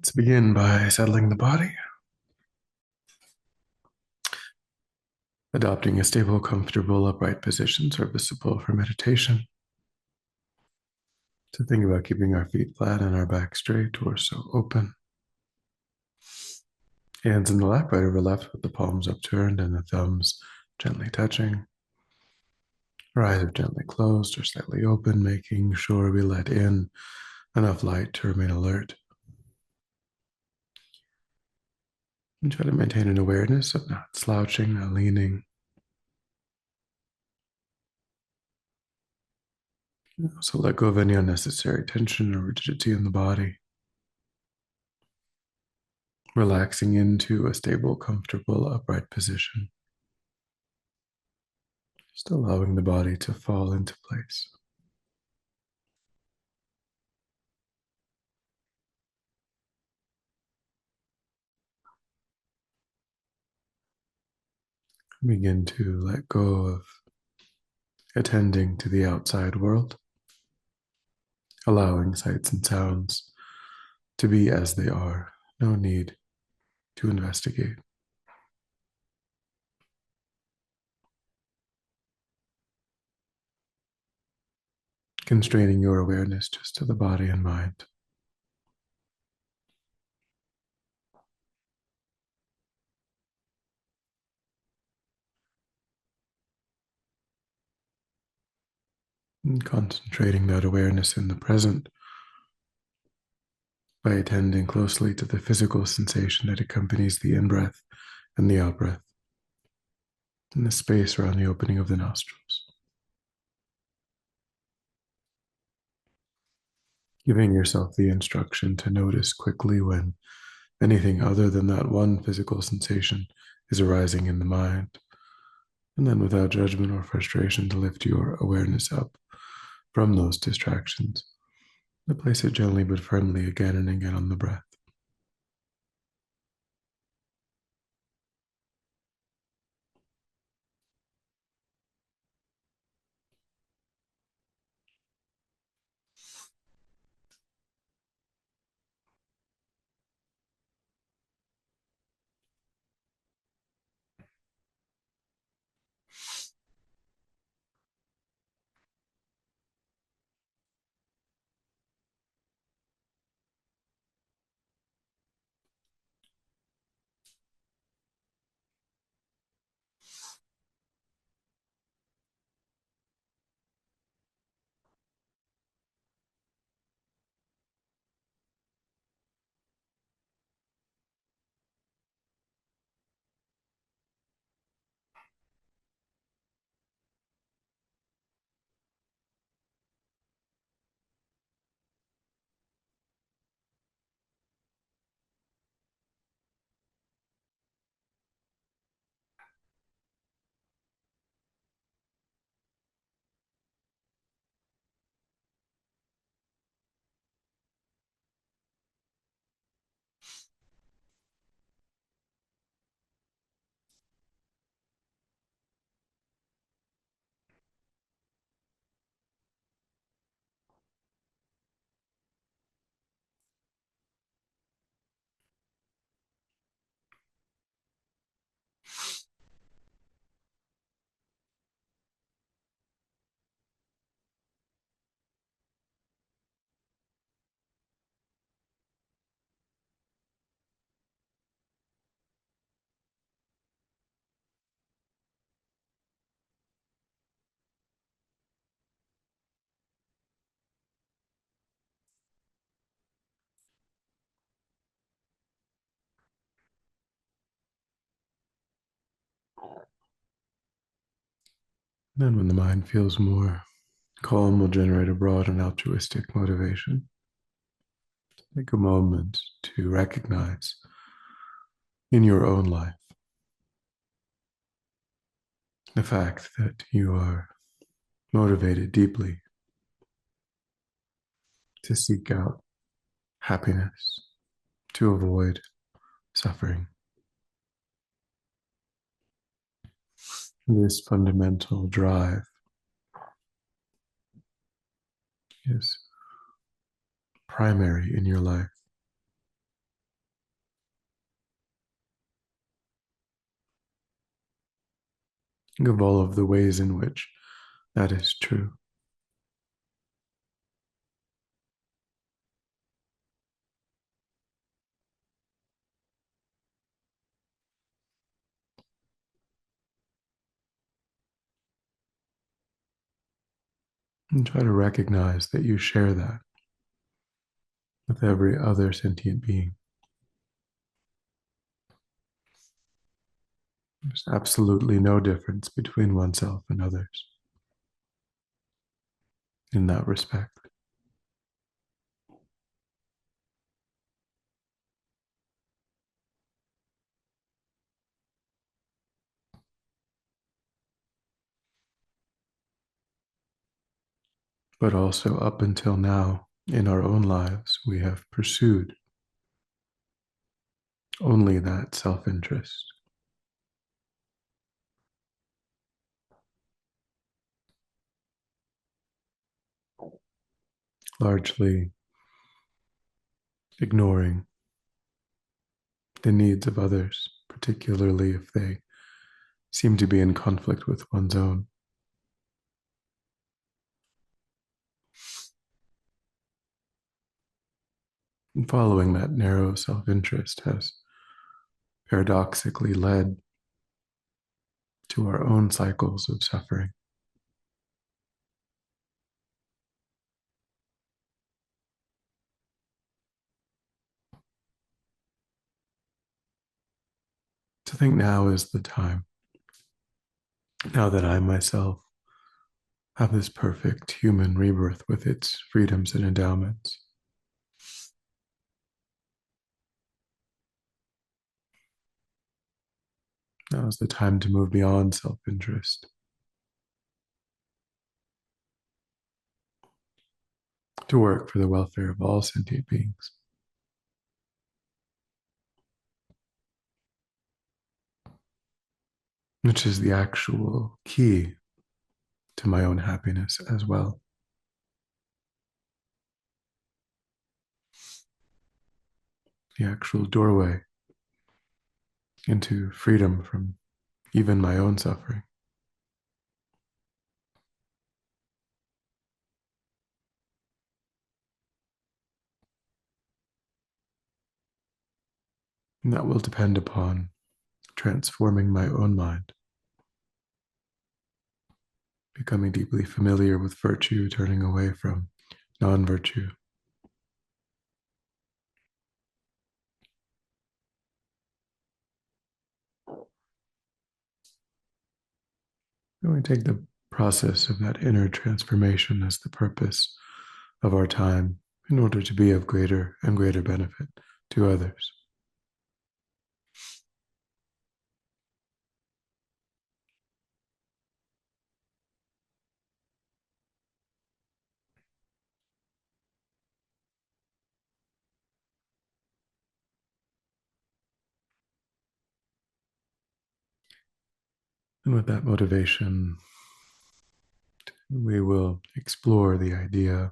Let's begin by settling the body, adopting a stable, comfortable, upright position serviceable for meditation. So think about keeping our feet flat and our back straight, torso open. Hands in the lap, right over left, with the palms upturned and the thumbs gently touching. Our eyes are gently closed or slightly open, making sure we let in enough light to remain alert. And try to maintain an awareness of not slouching, not leaning. Also let go of any unnecessary tension or rigidity in the body. Relaxing into a stable, comfortable, upright position. Just allowing the body to fall into place. Begin to let go of attending to the outside world, allowing sights and sounds to be as they are. No need to investigate. Constraining your awareness just to the body and mind. And concentrating that awareness in the present by attending closely to the physical sensation that accompanies the in-breath and the out-breath, and the space around the opening of the nostrils. Giving yourself the instruction to notice quickly when anything other than that one physical sensation is arising in the mind, and then without judgment or frustration to lift your awareness up from those distractions, to place it gently but firmly again and again on the breath. Then, when the mind feels more calm, will generate a broad and altruistic motivation. Take a moment to recognize in your own life the fact that you are motivated deeply to seek out happiness, to avoid suffering. This fundamental drive is primary in your life. Think of all of the ways in which that is true. And try to recognize that you share that with every other sentient being. There's absolutely no difference between oneself and others in that respect. But also, up until now, in our own lives, we have pursued only that self interest, largely ignoring the needs of others, particularly if they seem to be in conflict with one's own. And following that narrow self interest has paradoxically led to our own cycles of suffering. To think now is the time, now that I myself have this perfect human rebirth with its freedoms and endowments. Now is the time to move beyond self interest, to work for the welfare of all sentient beings, which is the actual key to my own happiness as well. The actual doorway into freedom from even my own suffering. And that will depend upon transforming my own mind, becoming deeply familiar with virtue, turning away from non virtue. And we take the process of that inner transformation as the purpose of our time in order to be of greater and greater benefit to others. And with that motivation, we will explore the idea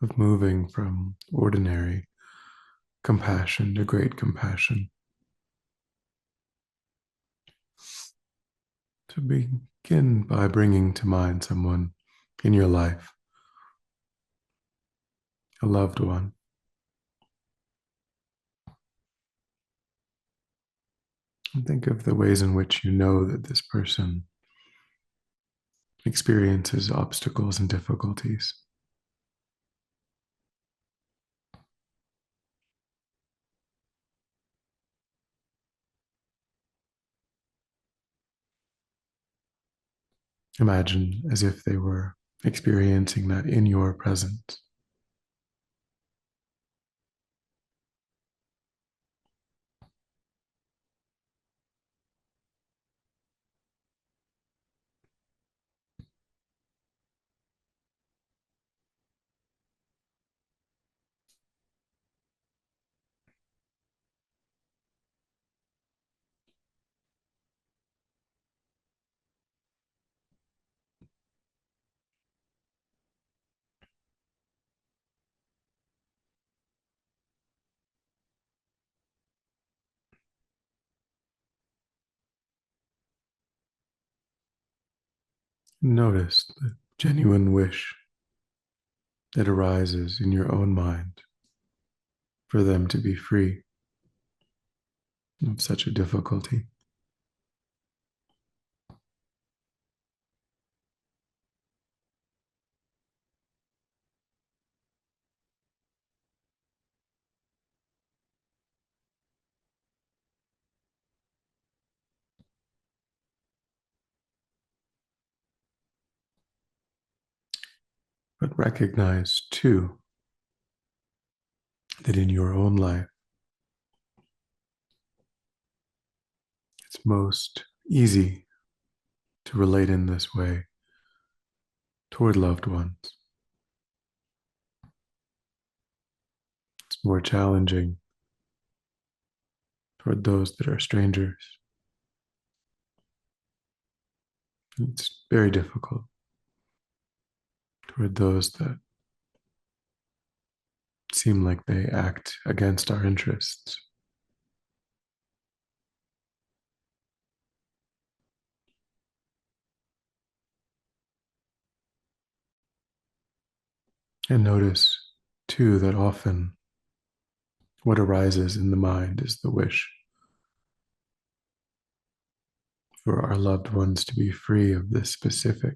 of moving from ordinary compassion to great compassion, to begin by bringing to mind someone in your life, a loved one, and think of the ways in which you know that this person experiences obstacles and difficulties. Imagine as if they were experiencing that in your presence. Notice the genuine wish that arises in your own mind for them to be free of such a difficulty. But recognize too that in your own life, it's most easy to relate in this way toward loved ones. It's more challenging toward those that are strangers. It's very difficult toward those that seem like they act against our interests. And notice too that often what arises in the mind is the wish for our loved ones to be free of the specific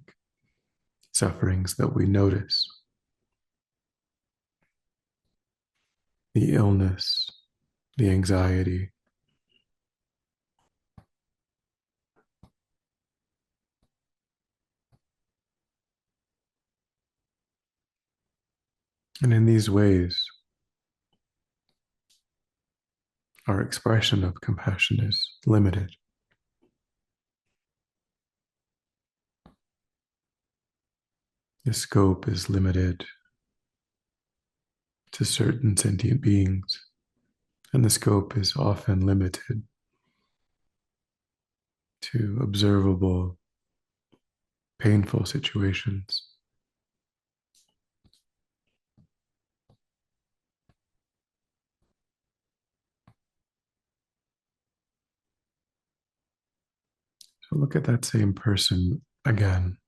sufferings that we notice, the illness, the anxiety, and in these ways, our expression of compassion is limited. The scope is limited to certain sentient beings, and the scope is often limited to observable, painful situations. So look at that same person again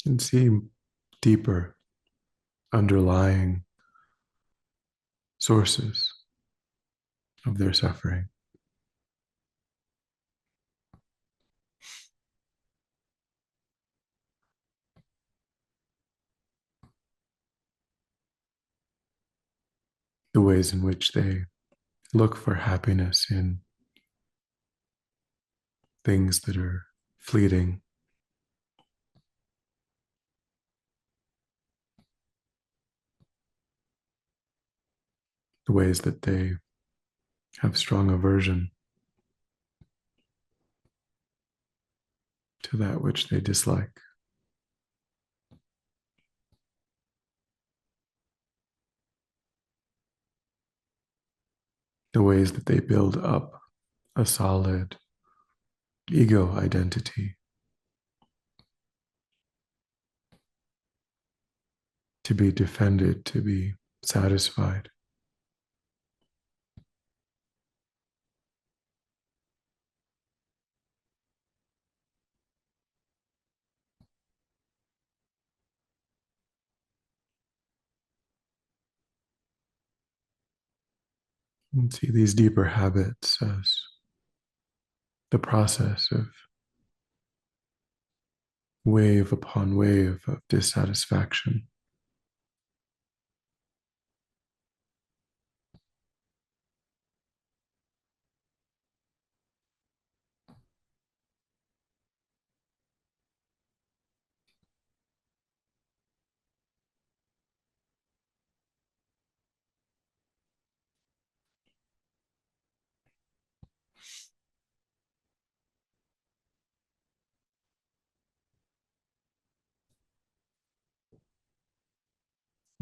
and see deeper underlying sources of their suffering. The ways in which they look for happiness in things that are fleeting, the ways that they have strong aversion to that which they dislike, the ways that they build up a solid ego identity to be defended, to be satisfied. And see these deeper habits as the process of wave upon wave of dissatisfaction.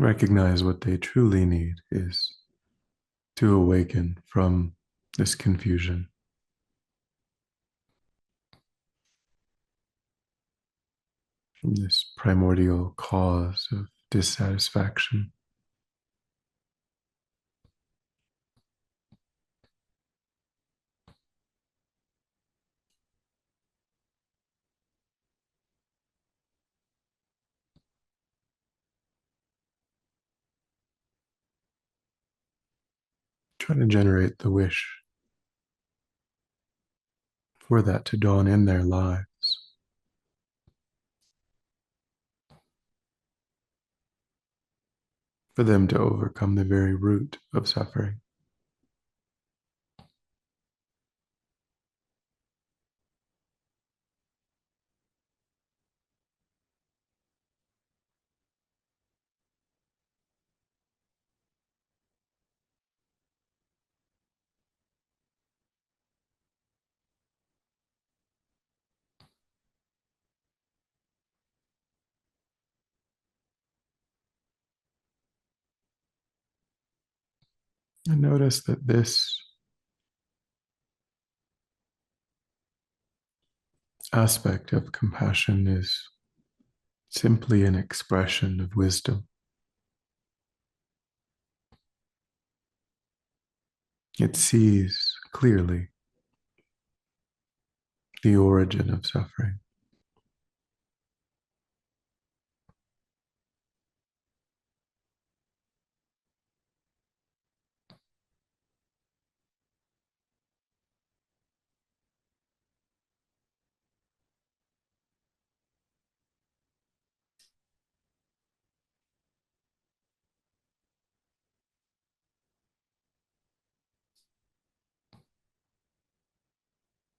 Recognize what they truly need is to awaken from this confusion, from this primordial cause of dissatisfaction. try to generate the wish for that to dawn in their lives, for them to overcome the very root of suffering. And notice that this aspect of compassion is simply an expression of wisdom. It sees clearly the origin of suffering.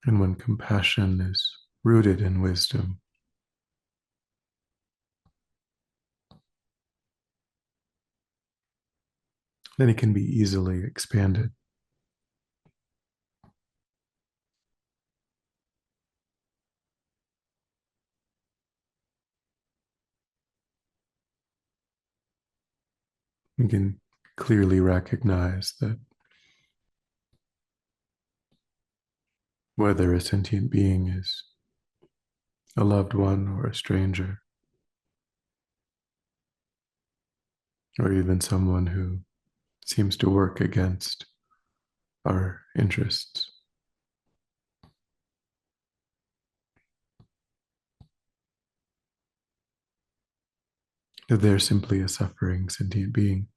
And when compassion is rooted in wisdom, then it can be easily expanded. We can clearly recognize that whether a sentient being is a loved one or a stranger, or even someone who seems to work against our interests, that they're simply a suffering sentient being.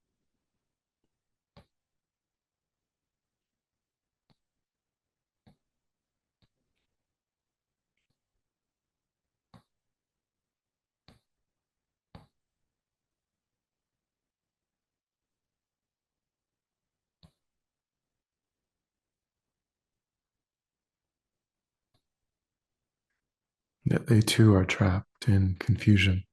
That they too are trapped in confusion.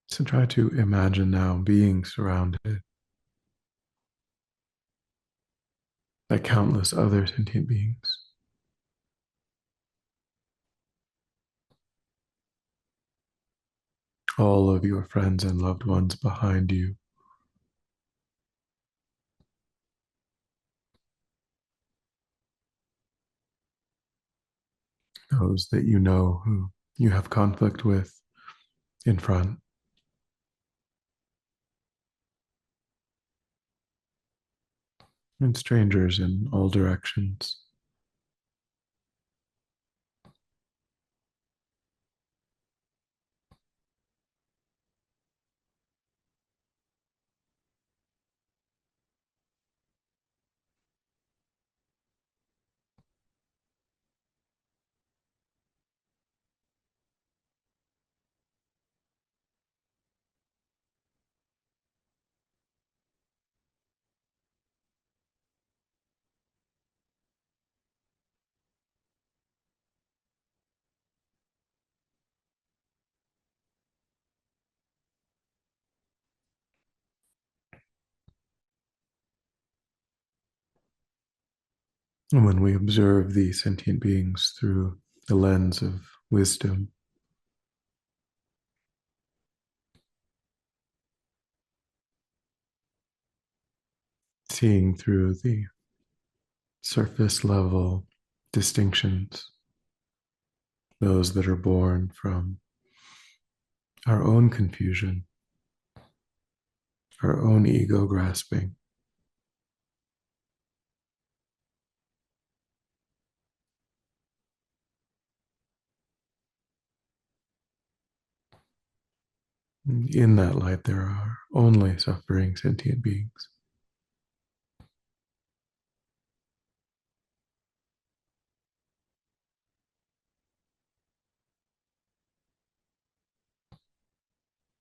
So try to imagine now being surrounded by countless other sentient beings, all of your friends and loved ones behind you, those that you know who you have conflict with in front, and strangers in all directions. And when we observe these sentient beings through the lens of wisdom, seeing through the surface level distinctions, those that are born from our own confusion, our own ego grasping. In that light, there are only suffering sentient beings.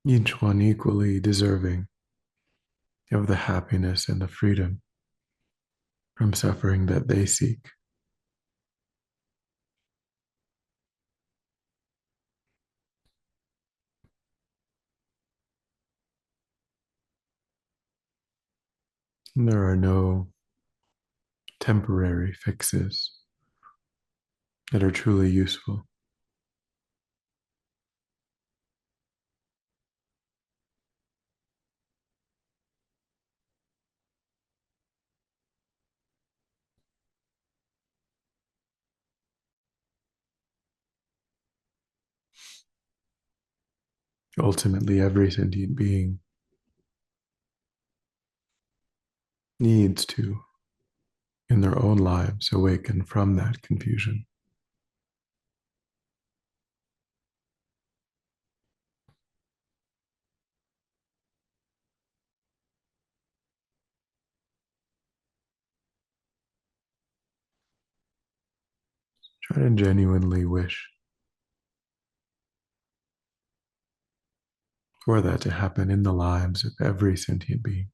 Each one equally deserving of the happiness and the freedom from suffering that they seek. And there are no temporary fixes that are truly useful. Ultimately, every sentient being needs to, in their own lives, awaken from that confusion. Try to genuinely wish for that to happen in the lives of every sentient being.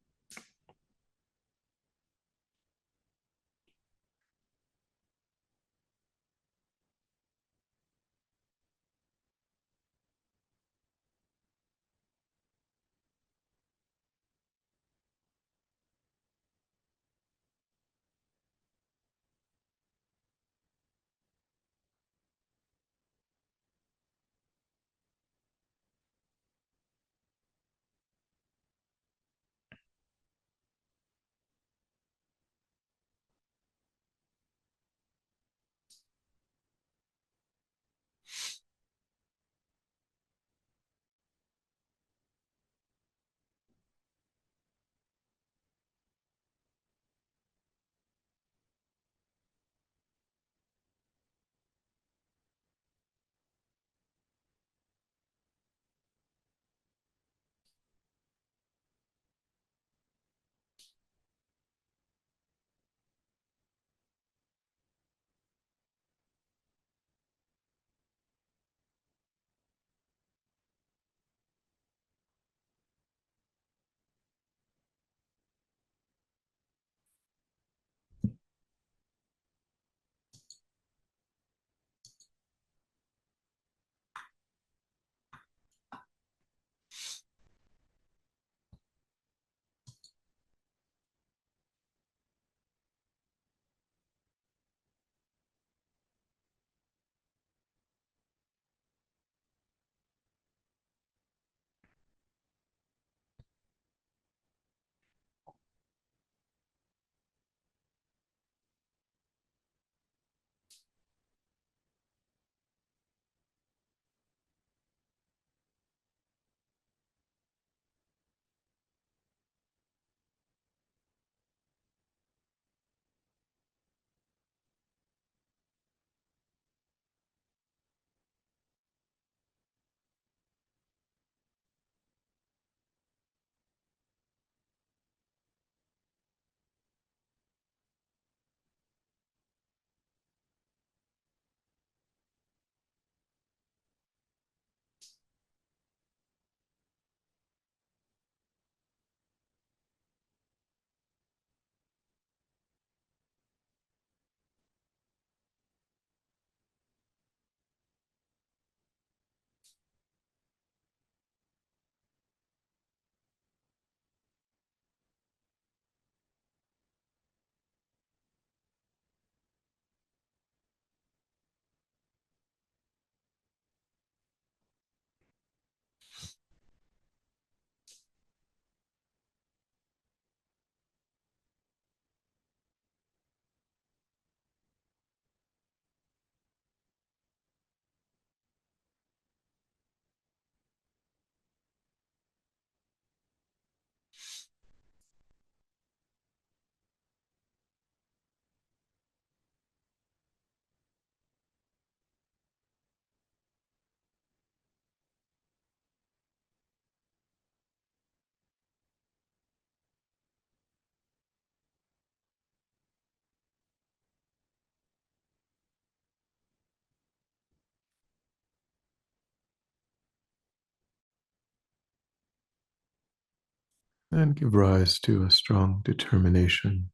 and give rise to a strong determination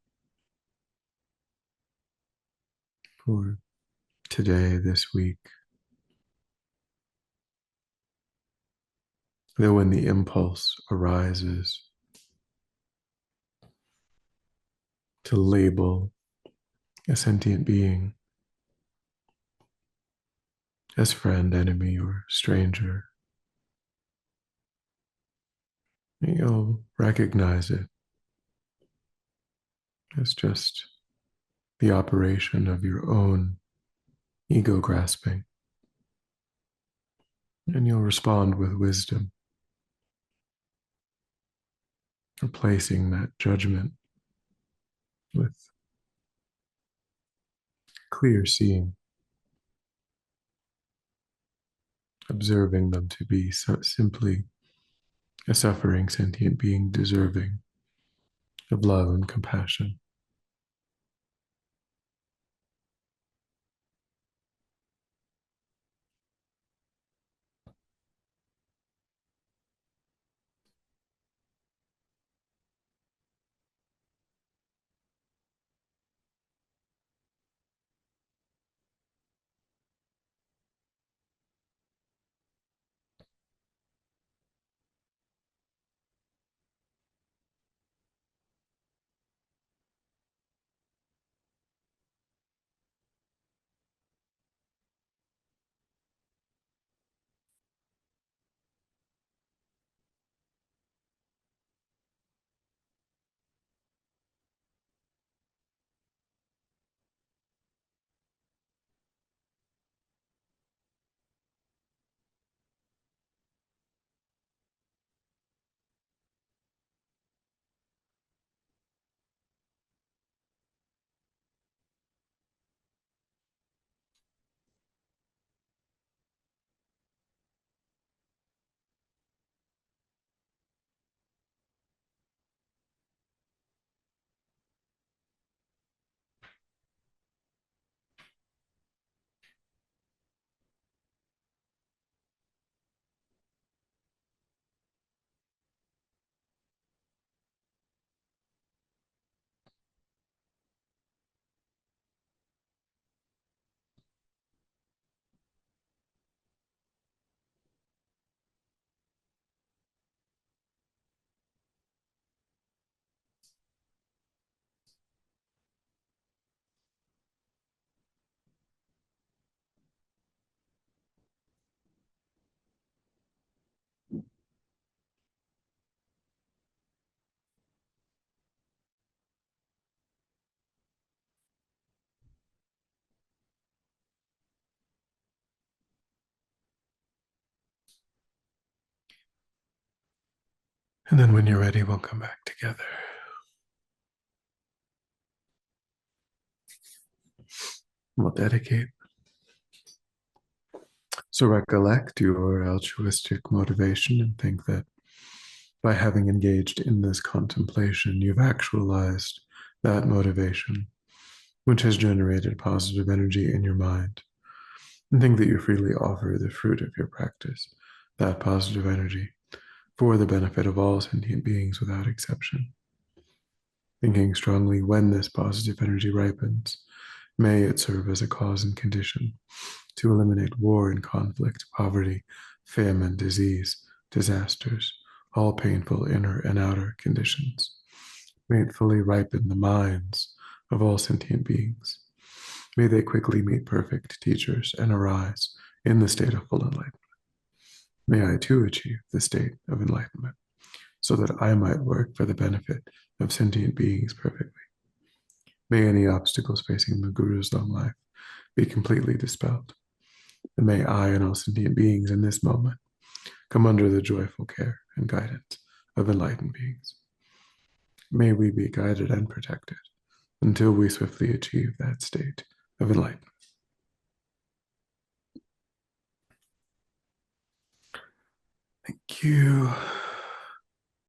for today, this week, that when the impulse arises to label a sentient being as friend, enemy, or stranger, you'll recognize it as just the operation of your own ego grasping, and you'll respond with wisdom, replacing that judgment with clear seeing, observing them to be simply a suffering sentient being deserving of love and compassion. And then when you're ready, we'll come back together. We'll dedicate. So recollect your altruistic motivation and think that by having engaged in this contemplation, you've actualized that motivation, which has generated positive energy in your mind. And think that you freely offer the fruit of your practice, that positive energy, for the benefit of all sentient beings without exception. Thinking strongly, when this positive energy ripens, may it serve as a cause and condition to eliminate war and conflict, poverty, famine, disease, disasters, all painful inner and outer conditions. May it fully ripen the minds of all sentient beings. May they quickly meet perfect teachers and arise in the state of full enlightenment. May I too achieve the state of enlightenment, so that I might work for the benefit of sentient beings perfectly. May any obstacles facing the Guru's long life be completely dispelled, and may I and all sentient beings in this moment come under the joyful care and guidance of enlightened beings. May we be guided and protected until we swiftly achieve that state of enlightenment. Thank you.